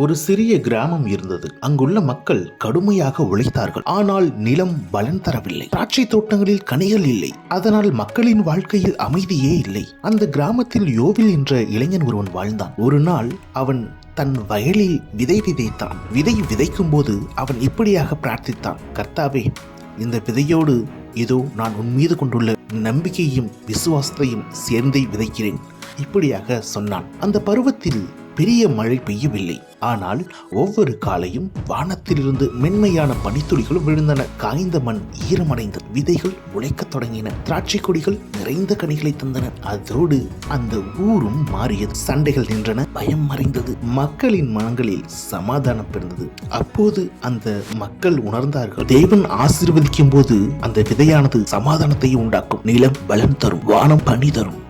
ஒரு சிறிய கிராமம் இருந்தது. அங்குள்ள மக்கள் கடுமையாக உழைத்தார்கள். ஆனால் நிலம் பலன் தரவில்லை. திராட்சை தோட்டங்களில் கனிகள் இல்லை. அதனால் மக்களின் வாழ்க்கையில் அமைதியே இல்லை. அந்த கிராமத்தில் யோவில் என்ற இளைஞன் ஒருவன் வாழ்ந்தான். ஒரு நாள் அவன் தன் வயலில் விதை விதைத்தான். விதை விதைக்கும் போது அவன் இப்படியாக பிரார்த்தித்தான்: கர்த்தாவே, இந்த விதையோடு இதோ நான் உன் மீது கொண்டுள்ள நம்பிக்கையும் விசுவாசத்தையும் சேர்ந்தே விதைக்கிறேன். இப்படியாக சொன்னான். அந்த பருவத்தில் பெரிய மழை பெய்யவில்லை. ஆனால் ஒவ்வொரு காலையும் வானத்திலிருந்து மென்மையான பனித்துளிகள் விழுந்தன. காய்ந்த மண் ஈரமடைந்தது. விதைகள் முளைக்கத் தொடங்கின. திராட்சை கொடிகள் நிறைந்த கனிகளை தந்தன. அதோடு அந்த ஊரும் மாறியது. சண்டைகள் நின்றன. பயம் மறைந்தது. மக்களின் மனங்களில் சமாதானம் பிறந்தது. அப்போது அந்த மக்கள் உணர்ந்தார்கள், தேவன் ஆசீர்வதிக்கும் போது அந்த விதையானது சமாதானத்தை உண்டாக்கும். நிலம் பலன் தரும். வானம் பனி தரும்.